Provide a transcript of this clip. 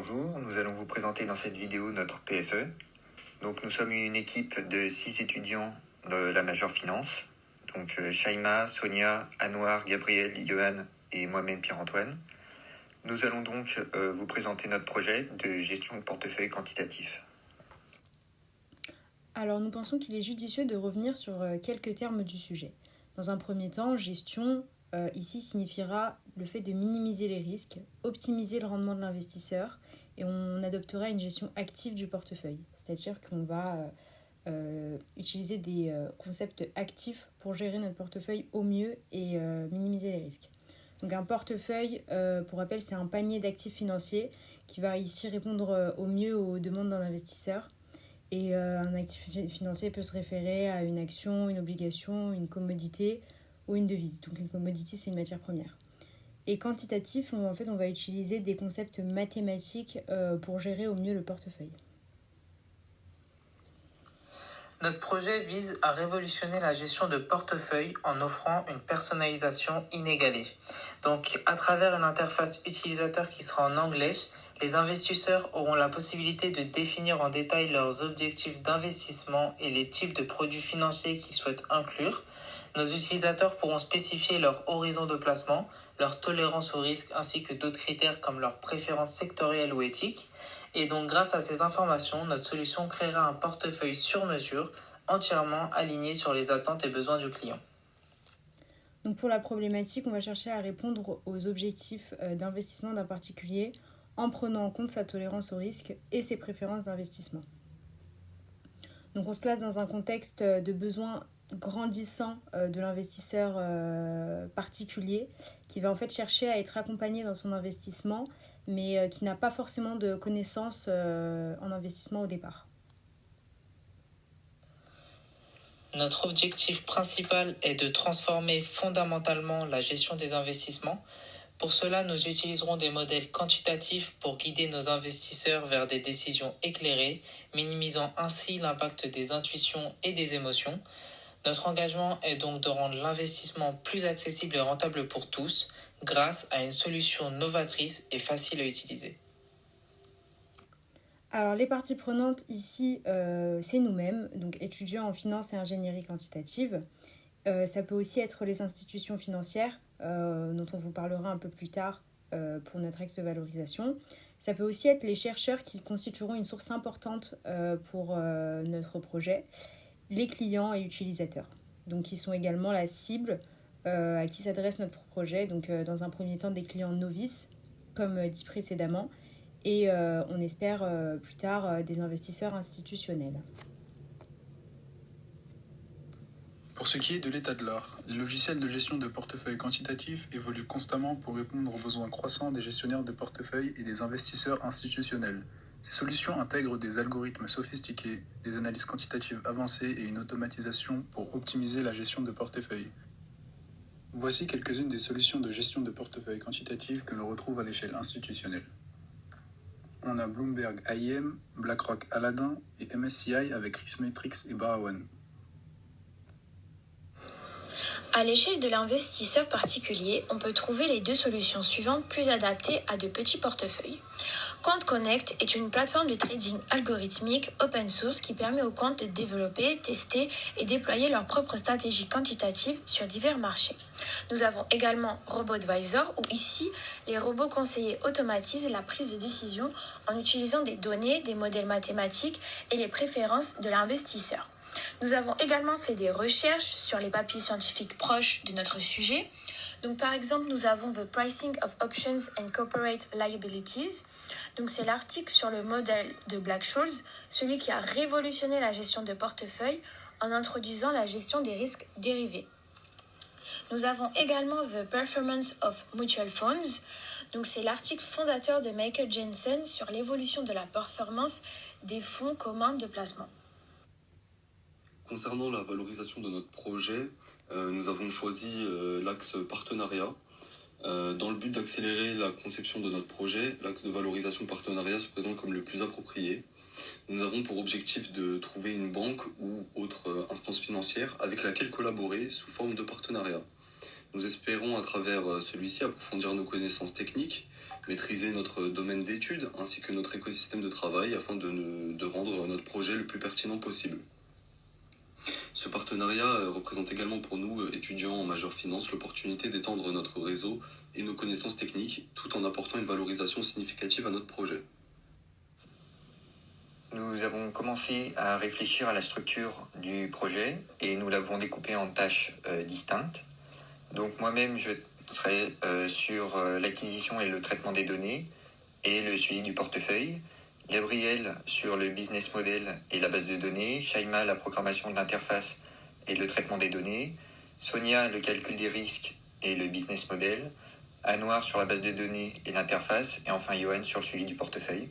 Bonjour, nous allons vous présenter dans cette vidéo notre PFE. Donc nous sommes une équipe de 6 étudiants de la majeure finance. Donc Shaima, Sonia, Anouar, Gabriel, Johan et moi-même Pierre-Antoine. Nous allons donc vous présenter notre projet de gestion de portefeuille quantitatif. Alors nous pensons qu'il est judicieux de revenir sur quelques termes du sujet. Dans un premier temps, gestion ici signifiera le fait de minimiser les risques, optimiser le rendement de l'investisseur et on adoptera une gestion active du portefeuille. C'est-à-dire qu'on va utiliser des concepts actifs pour gérer notre portefeuille au mieux et minimiser les risques. Donc un portefeuille, pour rappel, c'est un panier d'actifs financiers qui va ici répondre au mieux aux demandes d'un investisseur. Et un actif financier peut se référer à une action, une obligation, une commodité ou une devise. Donc une commodité, c'est une matière première. Et quantitatif, on va utiliser des concepts mathématiques pour gérer au mieux le portefeuille. Notre projet vise à révolutionner la gestion de portefeuille en offrant une personnalisation inégalée. Donc, à travers une interface utilisateur qui sera en anglais, les investisseurs auront la possibilité de définir en détail leurs objectifs d'investissement et les types de produits financiers qu'ils souhaitent inclure. Nos utilisateurs pourront spécifier leur horizon de placement, leur tolérance au risque ainsi que d'autres critères comme leurs préférences sectorielles ou éthiques. Et donc, grâce à ces informations, notre solution créera un portefeuille sur mesure, entièrement aligné sur les attentes et besoins du client. Donc pour la problématique, on va chercher à répondre aux objectifs d'investissement d'un particulier en prenant en compte sa tolérance au risque et ses préférences d'investissement. Donc on se place dans un contexte de besoin grandissant de l'investisseur particulier qui va en fait chercher à être accompagné dans son investissement mais qui n'a pas forcément de connaissances en investissement au départ. Notre objectif principal est de transformer fondamentalement la gestion des investissements. Pour cela, nous utiliserons des modèles quantitatifs pour guider nos investisseurs vers des décisions éclairées, minimisant ainsi l'impact des intuitions et des émotions. Notre engagement est donc de rendre l'investissement plus accessible et rentable pour tous, grâce à une solution novatrice et facile à utiliser. Alors les parties prenantes ici, c'est nous-mêmes, donc étudiants en finance et ingénierie quantitative. Ça peut aussi être les institutions financières, dont on vous parlera un peu plus tard pour notre axe de valorisation. Ça peut aussi être les chercheurs qui constitueront une source importante pour notre projet, les clients et utilisateurs, donc qui sont également la cible à qui s'adresse notre projet. Donc dans un premier temps des clients novices, comme dit précédemment, et on espère plus tard des investisseurs institutionnels. Pour ce qui est de l'état de l'art, les logiciels de gestion de portefeuille quantitatif évoluent constamment pour répondre aux besoins croissants des gestionnaires de portefeuille et des investisseurs institutionnels. Ces solutions intègrent des algorithmes sophistiqués, des analyses quantitatives avancées et une automatisation pour optimiser la gestion de portefeuille. Voici quelques-unes des solutions de gestion de portefeuille quantitative que l'on retrouve à l'échelle institutionnelle. On a Bloomberg IM, BlackRock Aladdin et MSCI avec Rismetrix et Barrawan. À l'échelle de l'investisseur particulier, on peut trouver les deux solutions suivantes plus adaptées à de petits portefeuilles. Quant Connect est une plateforme de trading algorithmique open source qui permet aux comptes de développer, tester et déployer leurs propres stratégies quantitatives sur divers marchés. Nous avons également RoboAdvisor où ici, les robots conseillers automatisent la prise de décision en utilisant des données, des modèles mathématiques et les préférences de l'investisseur. Nous avons également fait des recherches sur les papiers scientifiques proches de notre sujet. Donc, par exemple, nous avons The Pricing of Options and Corporate Liabilities. Donc, c'est l'article sur le modèle de Black-Scholes, celui qui a révolutionné la gestion de portefeuille en introduisant la gestion des risques dérivés. Nous avons également The Performance of Mutual Funds. Donc, c'est l'article fondateur de Michael Jensen sur l'évolution de la performance des fonds communs de placement. Concernant la valorisation de notre projet, nous avons choisi l'axe partenariat. Dans le but d'accélérer la conception de notre projet, l'axe de valorisation partenariat se présente comme le plus approprié. Nous avons pour objectif de trouver une banque ou autre instance financière avec laquelle collaborer sous forme de partenariat. Nous espérons à travers celui-ci approfondir nos connaissances techniques, maîtriser notre domaine d'études ainsi que notre écosystème de travail afin de rendre notre projet le plus pertinent possible. Ce partenariat représente également pour nous, étudiants en majeure finance, l'opportunité d'étendre notre réseau et nos connaissances techniques tout en apportant une valorisation significative à notre projet. Nous avons commencé à réfléchir à la structure du projet et nous l'avons découpé en tâches distinctes. Donc moi-même, je serai sur l'acquisition et le traitement des données et le suivi du portefeuille. Gabriel sur le business model et la base de données. Shaima, la programmation de l'interface et le traitement des données. Sonia, le calcul des risques et le business model. Anouar sur la base de données et l'interface. Et enfin, Johan sur le suivi du portefeuille.